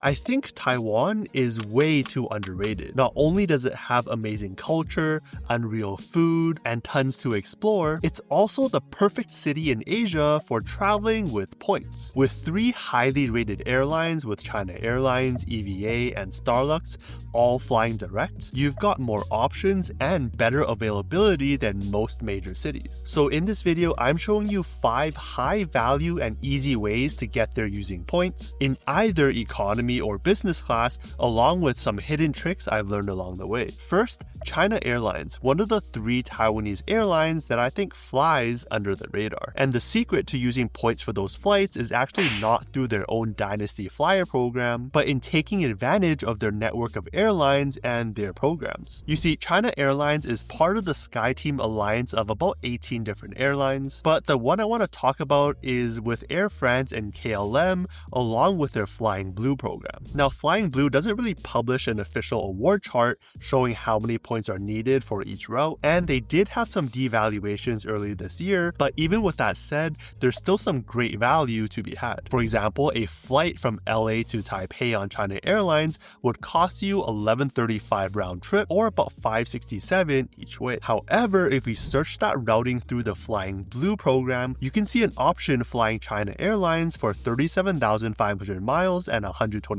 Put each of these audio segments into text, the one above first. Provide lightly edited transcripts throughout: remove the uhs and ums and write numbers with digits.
I think Taiwan is way too underrated. Not only does it have amazing culture, unreal food, and tons to explore, it's also the perfect city in Asia for traveling with points. With 3 highly rated airlines with China Airlines, EVA, and Starlux all flying direct, you've got more options and better availability than most major cities. So in this video, I'm showing you 5 high value and easy ways to get there using points in either economy or business class, along with some hidden tricks I've learned along the way. First, China Airlines, one of the 3 Taiwanese airlines that I think flies under the radar. And the secret to using points for those flights is actually not through their own Dynasty Flyer program, but in taking advantage of their network of airlines and their programs. You see, China Airlines is part of the SkyTeam alliance of about 18 different airlines, but the one I want to talk about is with Air France and KLM, along with their Flying Blue program. Now, Flying Blue doesn't really publish an official award chart showing how many points are needed for each route, and they did have some devaluations earlier this year, but even with that said, there's still some great value to be had. For example, a flight from LA to Taipei on China Airlines would cost you $11.35 round trip, or about $5.67 each way. However, if we search that routing through the Flying Blue program, you can see an option flying China Airlines for 37,500 miles and $129.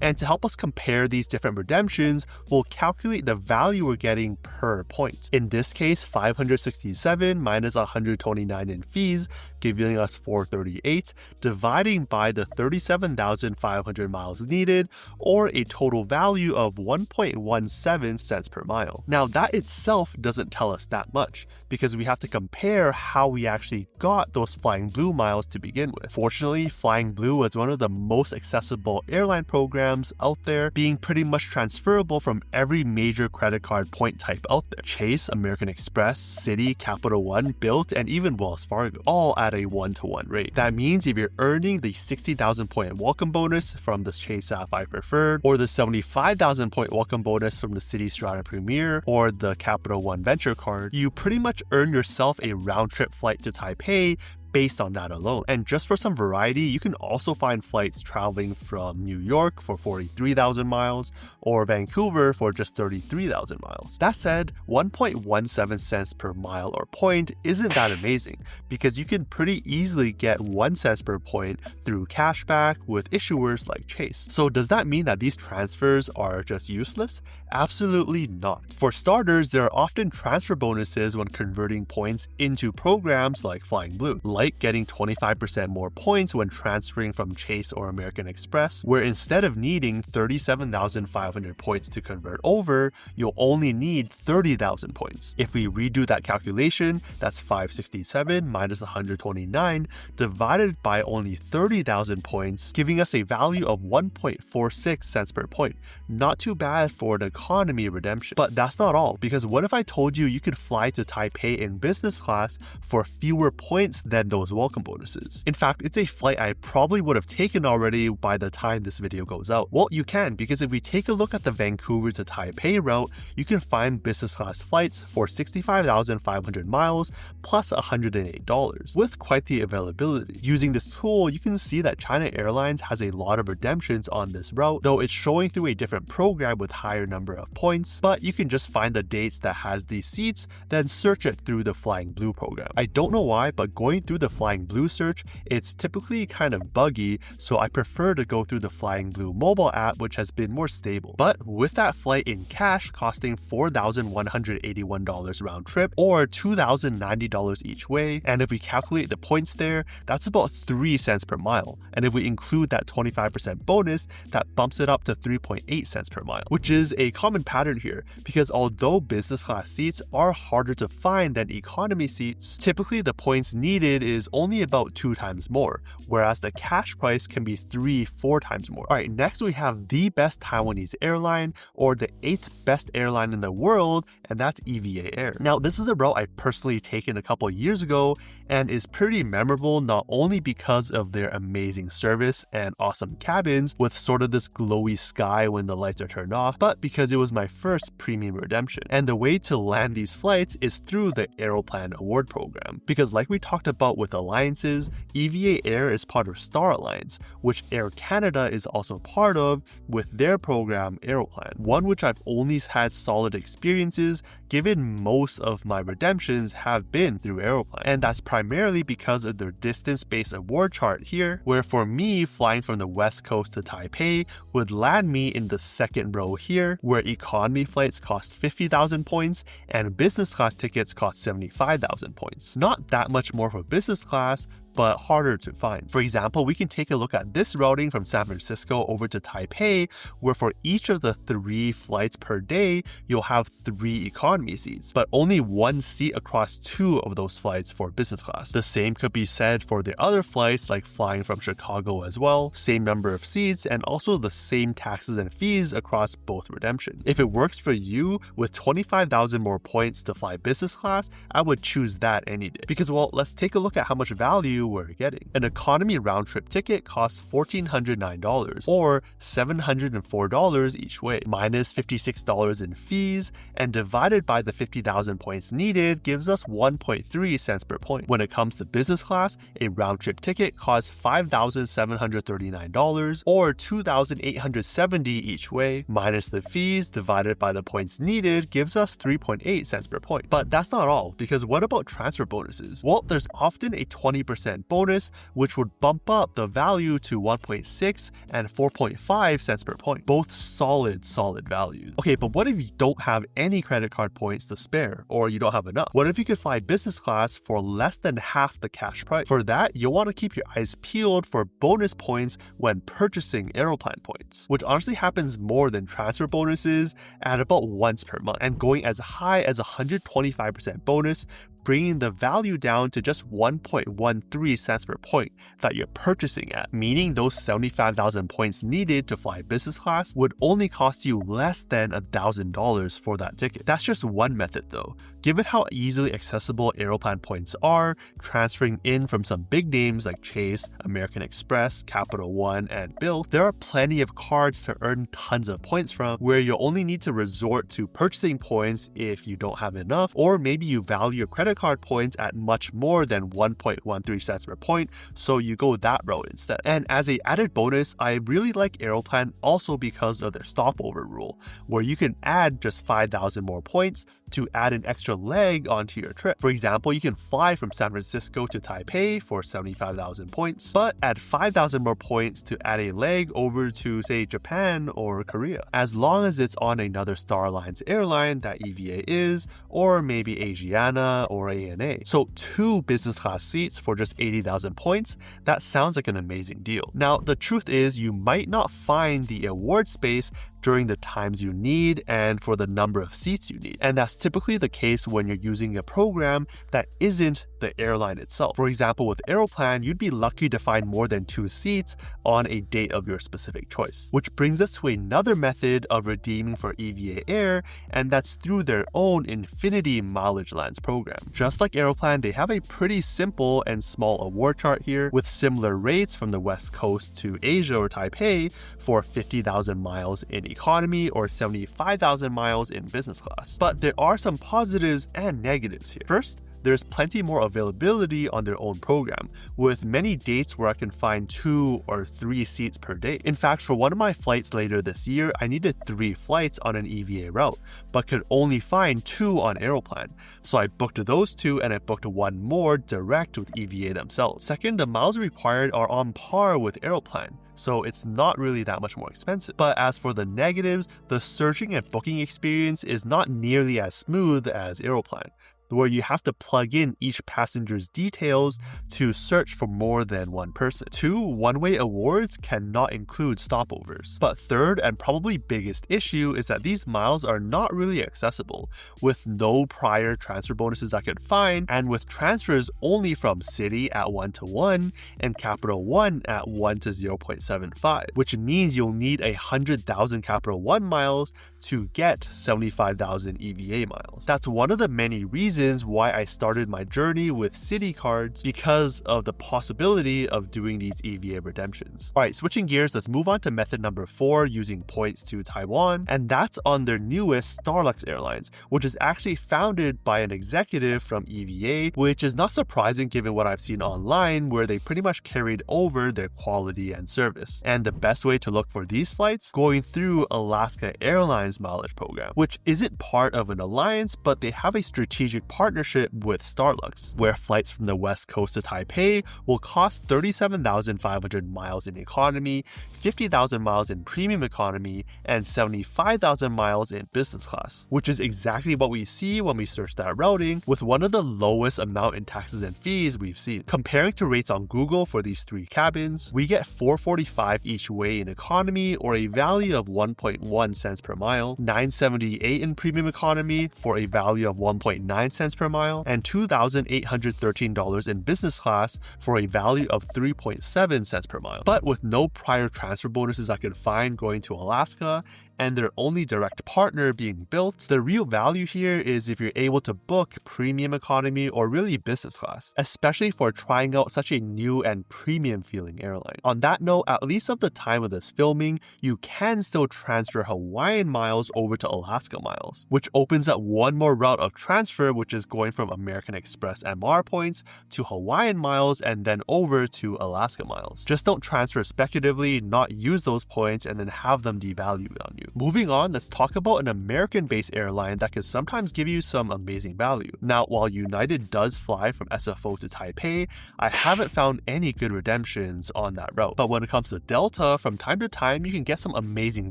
And to help us compare these different redemptions, we'll calculate the value we're getting per point. In this case, 567 minus 129 in fees, giving us 438, dividing by the 37,500 miles needed, or a total value of 1.17 cents per mile. Now, that itself doesn't tell us that much, because we have to compare how we actually got those Flying Blue miles to begin with. Fortunately, Flying Blue was one of the most accessible airline programs out there, being pretty much transferable from every major credit card point type out there. Chase, American Express, Citi, Capital One, Bilt, and even Wells Fargo, all at a 1-to-1 rate. That means if you're earning the 60,000 point welcome bonus from the Chase Sapphire Preferred, or the 75,000 point welcome bonus from the Citi Strata Premier, or the Capital One Venture Card, you pretty much earn yourself a round-trip flight to Taipei based on that alone. And just for some variety, you can also find flights traveling from New York for 43,000 miles or Vancouver for just 33,000 miles. That said, 1.17 cents per mile or point isn't that amazing, because you can pretty easily get 1 cent per point through cashback with issuers like Chase. So does that mean that these transfers are just useless? Absolutely not. For starters, there are often transfer bonuses when converting points into programs like Flying Blue, like getting 25% more points when transferring from Chase or American Express, where instead of needing 37,500 points to convert over, you'll only need 30,000 points. If we redo that calculation, that's 567 minus 129 divided by only 30,000 points, giving us a value of 1.46 cents per point. Not too bad for an economy redemption. But that's not all, because what if I told you you could fly to Taipei in business class for fewer points than those welcome bonuses? In fact, it's a flight I probably would have taken already by the time this video goes out. Well, you can, because if we take a look at the Vancouver to Taipei route, you can find business class flights for 65,500 miles plus $108, with quite the availability. Using this tool, you can see that China Airlines has a lot of redemptions on this route, though it's showing through a different program with higher number of points, but you can just find the dates that has these seats, then search it through the Flying Blue program. I don't know why, but going through the Flying Blue search, it's typically kind of buggy, so I prefer to go through the Flying Blue mobile app, which has been more stable. But with that flight in cash costing $4,181 round trip, or $2,090 each way, and if we calculate the points there, that's about 3 cents per mile. And if we include that 25% bonus, that bumps it up to 3.8 cents per mile, which is a common pattern here, because although business class seats are harder to find than economy seats, typically the points needed is only about 2 times more, whereas the cash price can be 3-4 times more. Alright, next we have the best Taiwanese airline, or the 8th best airline in the world, and that's EVA Air. Now, this is a route I personally taken a couple years ago, and is pretty memorable not only because of their amazing service and awesome cabins with sort of this glowy sky when the lights are turned off, but because it was my first premium redemption. And the way to land these flights is through the Aeroplan Award program, because like we talked about out with alliances, EVA Air is part of Star Alliance, which Air Canada is also part of with their program Aeroplan, one which I've only had solid experiences given most of my redemptions have been through Aeroplan. And that's primarily because of their distance-based award chart here, where for me, flying from the West Coast to Taipei would land me in the second row here, where economy flights cost 50,000 points and business class tickets cost 75,000 points. Not that much more for business class, but harder to find. For example, we can take a look at this routing from San Francisco over to Taipei, where for each of the 3 flights per day, you'll have 3 economy seats, but only 1 seat across 2 of those flights for business class. The same could be said for the other flights, like flying from Chicago as well, same number of seats, and also the same taxes and fees across both redemption. If it works for you, with 25,000 more points to fly business class, I would choose that any day. Because, well, let's take a look at how much value we're getting. An economy round-trip ticket costs $1,409, or $704 each way, minus $56 in fees, and divided by the 50,000 points needed gives us 1.3 cents per point. When it comes to business class, a round-trip ticket costs $5,739, or $2,870 each way, minus the fees divided by the points needed gives us 3.8 cents per point. But that's not all, because what about transfer bonuses? Well, there's often a 20% bonus, which would bump up the value to 1.6 and 4.5 cents per point. Both solid values. Okay, but what if you don't have any credit card points to spare, or you don't have enough? What if you could fly business class for less than half the cash price? For that, you'll want to keep your eyes peeled for bonus points when purchasing Aeroplan points, which honestly happens more than transfer bonuses at about once per month, and going as high as 125% bonus, bringing the value down to just 1.13 cents per point that you're purchasing at, meaning those 75,000 points needed to fly business class would only cost you less than $1,000 for that ticket. That's just one method though. Given how easily accessible Aeroplan points are, transferring in from some big names like Chase, American Express, Capital One, and Bill, there are plenty of cards to earn tons of points from, where you only need to resort to purchasing points if you don't have enough, or maybe you value your credit card points at much more than 1.13 cents per point, so you go that route instead. And as an added bonus, I really like Aeroplan also because of their stopover rule, where you can add just 5,000 more points to add an extra leg onto your trip. For example, you can fly from San Francisco to Taipei for 75,000 points, but add 5,000 more points to add a leg over to, say, Japan or Korea, as long as it's on another Star Alliance airline that EVA is, or maybe Asiana or ANA. So 2 business class seats for just 80,000 points, that sounds like an amazing deal. Now, the truth is you might not find the award space during the times you need and for the number of seats you need. And that's typically the case when you're using a program that isn't the airline itself. For example, with Aeroplan, you'd be lucky to find more than 2 seats on a date of your specific choice. Which brings us to another method of redeeming for EVA Air, and that's through their own Infinity Mileage Lands program. Just like Aeroplan, they have a pretty simple and small award chart here with similar rates from the West Coast to Asia or Taipei for 50,000 miles in economy or 75,000 miles in business class. But there are some positives and negatives here. First, there's plenty more availability on their own program, with many dates where I can find 2 or 3 seats per day. In fact, for one of my flights later this year, I needed 3 flights on an EVA route, but could only find 2 on Aeroplan. So I booked those 2 and I booked 1 more direct with EVA themselves. Second, the miles required are on par with Aeroplan, so it's not really that much more expensive. But as for the negatives, the searching and booking experience is not nearly as smooth as Aeroplan, where you have to plug in each passenger's details to search for more than one person. 2, one-way awards cannot include stopovers. But third, and probably biggest issue, is that these miles are not really accessible, with no prior transfer bonuses I could find, and with transfers only from Citi at 1-to-1 and Capital One at 1-to-0.75, which means you'll need 100,000 Capital One miles to get 75,000 EVA miles. That's one of the many reasons reasons why I started my journey with City cards because of the possibility of doing these EVA redemptions. Alright, switching gears, let's move on to method number 4, using points to Taiwan, and that's on their newest Starlux Airlines, which is actually founded by an executive from EVA, which is not surprising given what I've seen online where they pretty much carried over their quality and service. And the best way to look for these flights? Going through Alaska Airlines mileage program, which isn't part of an alliance, but they have a strategic partnership with Starlux, where flights from the west coast to Taipei will cost 37,500 miles in economy, 50,000 miles in premium economy, and 75,000 miles in business class, which is exactly what we see when we search that routing, with one of the lowest amount in taxes and fees we've seen. Comparing to rates on Google for these 3 cabins, we get $4.45 each way in economy, or a value of 1.1 cents per mile, $9.78 in premium economy for a value of 1.9 cents per mile, and $2,813 in business class for a value of 3.7 cents per mile. But with no prior transfer bonuses I could find going to Alaska, and their only direct partner being built, the real value here is if you're able to book premium economy or really business class, especially for trying out such a new and premium feeling airline. On that note, at least at the time of this filming, you can still transfer Hawaiian miles over to Alaska miles, which opens up one more route of transfer, which is going from American Express MR points to Hawaiian miles and then over to Alaska miles. Just don't transfer speculatively, not use those points, and then have them devalued on you. Moving on, let's talk about an American-based airline that can sometimes give you some amazing value. Now, while United does fly from SFO to Taipei, I haven't found any good redemptions on that route. But when it comes to Delta, from time to time, you can get some amazing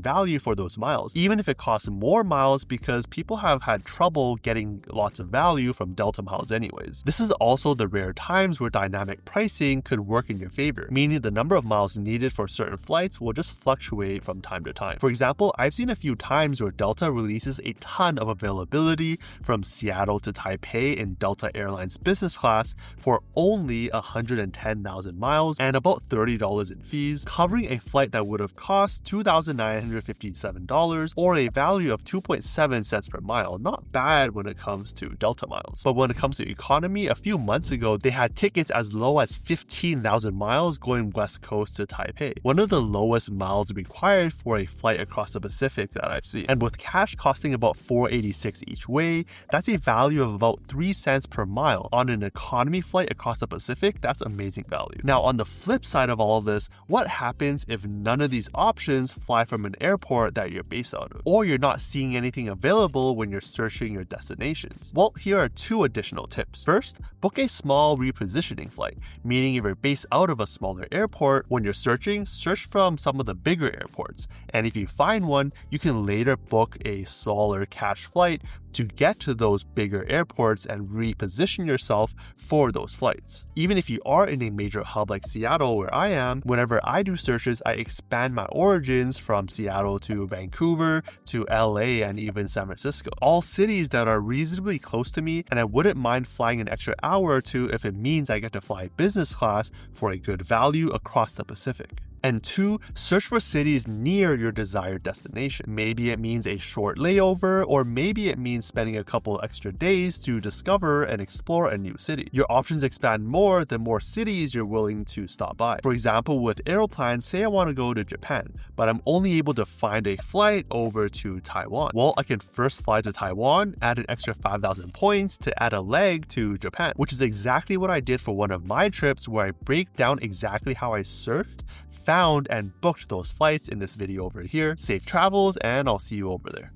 value for those miles, even if it costs more miles, because people have had trouble getting lots of value from Delta miles anyways. This is also the rare times where dynamic pricing could work in your favor, meaning the number of miles needed for certain flights will just fluctuate from time to time. For example, I've seen a few times where Delta releases a ton of availability from Seattle to Taipei in Delta Airlines business class for only 110,000 miles and about $30 in fees, covering a flight that would have cost $2,957 or a value of 2.7 cents per mile. Not bad when it comes to Delta miles. But when it comes to economy, a few months ago, they had tickets as low as 15,000 miles going west coast to Taipei, one of the lowest miles required for a flight across the Pacific that I've seen. And with cash costing about $4.86 each way, that's a value of about 3 cents per mile. On an economy flight across the Pacific, that's amazing value. Now, on the flip side of all of this, what happens if none of these options fly from an airport that you're based out of? Or you're not seeing anything available when you're searching your destinations? Well, here are 2 additional tips. First, book a small repositioning flight, meaning if you're based out of a smaller airport, when you're searching, search from some of the bigger airports. And if you find one, you can later book a smaller cash flight to get to those bigger airports and reposition yourself for those flights. Even if you are in a major hub like Seattle, where I am, whenever I do searches, I expand my origins from Seattle to Vancouver to LA and even San Francisco. All cities that are reasonably close to me, and I wouldn't mind flying an extra hour or two if it means I get to fly business class for a good value across the Pacific. And 2, search for cities near your desired destination. Maybe it means a short layover, or maybe it means spending a couple extra days to discover and explore a new city. Your options expand more the more cities you're willing to stop by. For example, with airplanes, say I want to go to Japan, but I'm only able to find a flight over to Taiwan. Well, I can first fly to Taiwan, add an extra 5,000 points to add a leg to Japan, which is exactly what I did for one of my trips, where I break down exactly how I searched, found, and booked those flights in this video over here. Safe travels, and I'll see you over there.